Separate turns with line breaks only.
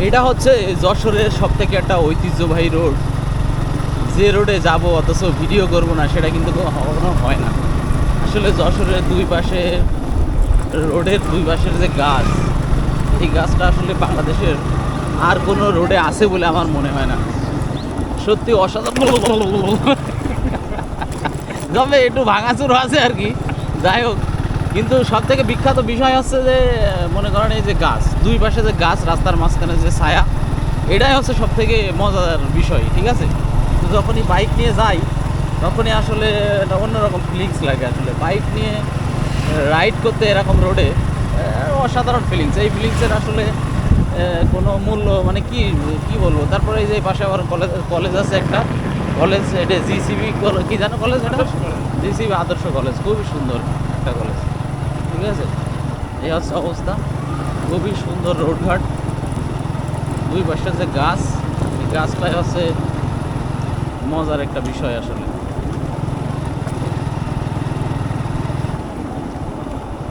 এটা হচ্ছে যশোরের সব থেকে একটা ঐতিহ্যবাহী রোড, যে রোডে যাব অথচ ভিডিও করব না সেটা কিন্তু কখনো হয় না। আসলে যশোরের দুই পাশে, রোডের দুই পাশের যে গাছ, এই গাছটা আসলে বাংলাদেশের আর কোনো রোডে আছে বলে আমার মনে হয় না। সত্যি অসাধারণ। তবে একটু ভাঙাচুর আছে আর কি, যাই হোক। কিন্তু সব থেকে বিখ্যাত বিষয় হচ্ছে যে মনে করেন এই যে গাছ, দুই পাশে যে গাছ, রাস্তার মাঝখানে যে ছায়া, এটাই হচ্ছে সব থেকে মজার বিষয়, ঠিক আছে। তো যখনই বাইক নিয়ে যাই তখনই আসলে অন্যরকম ফিলিংস লাগে। আসলে বাইক নিয়ে রাইড করতে এরকম রোডে অসাধারণ ফিলিংস। এই ফিলিংসের আসলে কোনো মূল্য মানে কি কি বলবো। তারপরে এই যে পাশে আবার কলেজ আছে একটা, কলেজ, এটা জিসিবি কি জানো কলেজ, এটা জিসিবি আদর্শ কলেজ, খুবই সুন্দর একটা কলেজ, ঠিক আছে। এই হচ্ছে অবস্থা, খুবই সুন্দর রোডঘাট, দুই পাশে যে গাছ, এই গাছটাই হচ্ছে মজার একটা বিষয় আসলে।